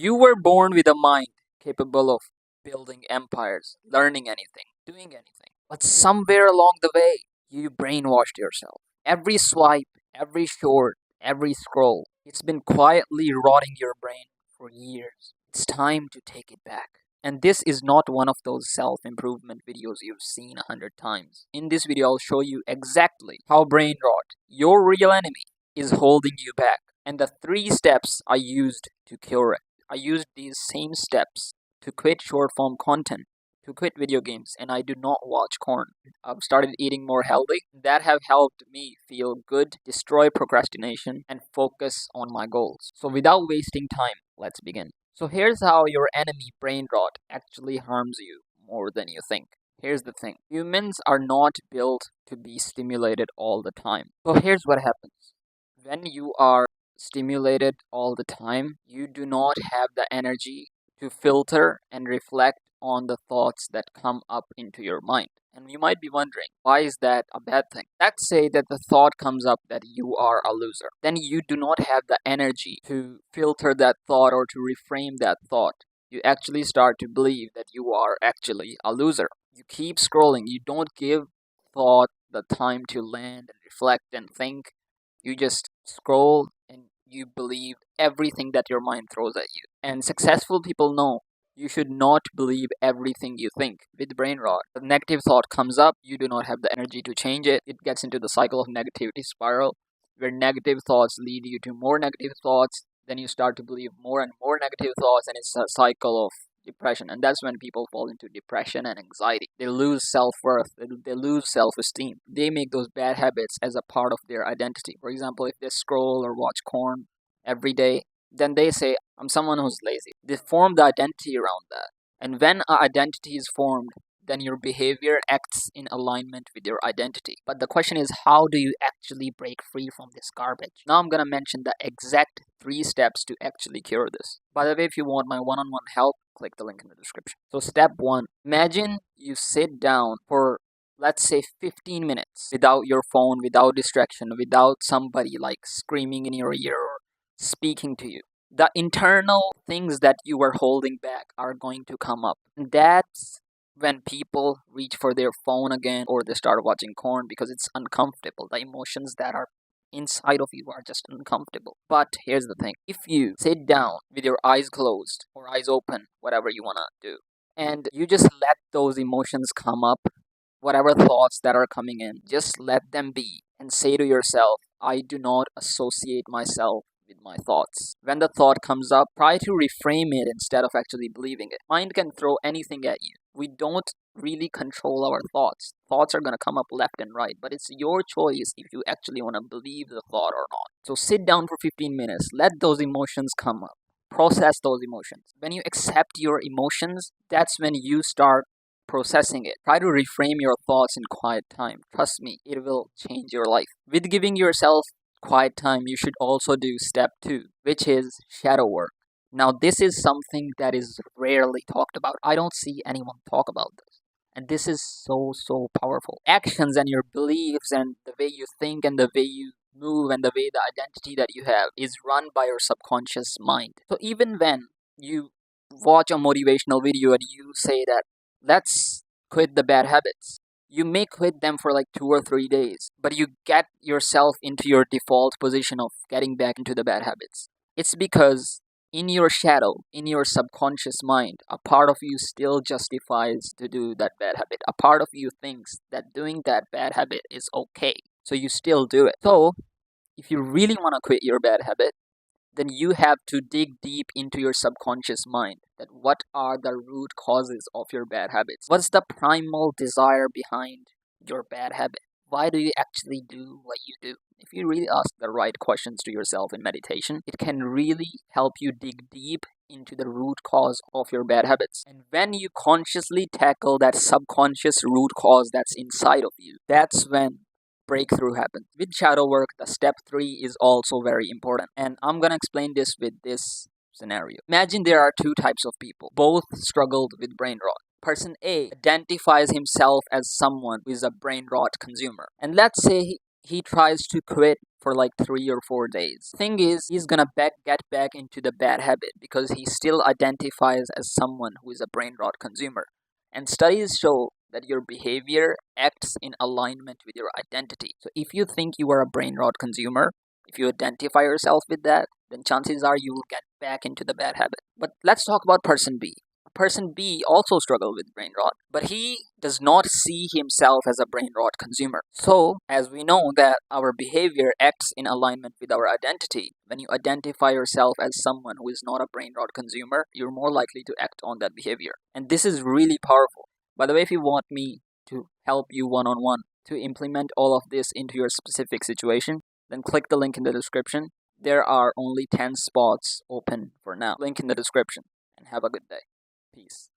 You were born with a mind capable of building empires, learning anything, doing anything. But somewhere along the way, you brainwashed yourself. Every swipe, every short, every scroll, it's been quietly rotting your brain for years. It's time to take it back. And this is not one of those self improvement videos you've seen 100 times. In this video, I'll show you exactly how brain rot, your real enemy, is holding you back, and the 3 steps I used to cure it. I used these same steps to quit short form content, to quit video games, and I do not watch corn. I've started eating more healthy. That have helped me feel good, destroy procrastination, and focus on my goals. So without wasting time, let's begin. So here's how your enemy brain rot actually harms you more than you think. Here's the thing. Humans are not built to be stimulated all the time. So here's what happens. When you are stimulated all the time, you do not have the energy to filter and reflect on the thoughts that come up into your mind. And you might be wondering, why is that a bad thing? Let's say that the thought comes up that you are a loser. Then you do not have the energy to filter that thought or to reframe that thought. You actually start to believe that you are actually a loser. You keep scrolling. You don't give thought the time to land and reflect and think. You just scroll and you believe everything that your mind throws at you. And successful people know you should not believe everything you think. With brain rot, a negative thought comes up, you do not have the energy to change it. It gets into the cycle of negativity spiral where negative thoughts lead you to more negative thoughts. Then you start to believe more and more negative thoughts, and it's a cycle of depression. And that's when people fall into depression and anxiety. They lose self-worth, they lose self-esteem. They make those bad habits as a part of their identity. For example, if they scroll or watch corn every day, then they say, I'm someone who's lazy. They form the identity around that. And when an identity is formed, then your behavior acts in alignment with your identity. But the question is, how do you actually break free from this garbage? Now I'm going to mention the exact 3 steps to actually cure this. By the way, if you want my one-on-one help, click the link in the description. So step 1, imagine you sit down for, let's say, 15 minutes without your phone, without distraction, without somebody like screaming in your ear or speaking to you. The internal things that you were holding back are going to come up. And that's when people reach for their phone again or they start watching corn because it's uncomfortable. The emotions that are inside of you are just uncomfortable. But here's the thing. If you sit down with your eyes closed or eyes open, whatever you want to do, and you just let those emotions come up, whatever thoughts that are coming in, just let them be and say to yourself, I do not associate myself with my thoughts. When the thought comes up, try to reframe it instead of actually believing it. Mind can throw anything at you. We don't really control our thoughts. Thoughts are going to come up left and right, but it's your choice if you actually want to believe the thought or not. So sit down for 15 minutes, let those emotions come up, process those emotions. When you accept your emotions, that's when you start processing it. Try to reframe your thoughts in quiet time. Trust me, it will change your life. With giving yourself quiet time, you should also do step 2, which is shadow work. Now, this is something that is rarely talked about. I don't see anyone talk about this. And this is so powerful. Actions and your beliefs and the way you think and the way you move and the way the identity that you have is run by your subconscious mind. So even when you watch a motivational video and you say that, let's quit the bad habits, you may quit them for like 2 or 3 days, but you get yourself into your default position of getting back into the bad habits. It's because in your shadow, in your subconscious mind, a part of you still justifies to do that bad habit. A part of you thinks that doing that bad habit is okay, so you still do it. So, if you really want to quit your bad habit, then you have to dig deep into your subconscious mind that what are the root causes of your bad habits? What's the primal desire behind your bad habit? Why do you actually do what you do? If you really ask the right questions to yourself in meditation, it can really help you dig deep into the root cause of your bad habits. And when you consciously tackle that subconscious root cause that's inside of you, that's when breakthrough happens. With shadow work, the step 3 is also very important. And I'm going to explain this with this scenario. Imagine there are 2 types of people. Both struggled with brain rot. Person A identifies himself as someone who is a brain rot consumer. And let's say he tries to quit for like 3 or 4 days. Thing is, he's gonna get back into the bad habit because he still identifies as someone who is a brain rot consumer. And studies show that your behavior acts in alignment with your identity. So if you think you are a brain rot consumer, if you identify yourself with that, then chances are you will get back into the bad habit. But let's talk about person B. Person B also struggled with brain rot, but he does not see himself as a brain rot consumer. So, as we know that our behavior acts in alignment with our identity, when you identify yourself as someone who is not a brain rot consumer, you're more likely to act on that behavior. And this is really powerful. By the way, if you want me to help you one-on-one to implement all of this into your specific situation, then click the link in the description. There are only 10 spots open for now. Link in the description, and have a good day. Peace.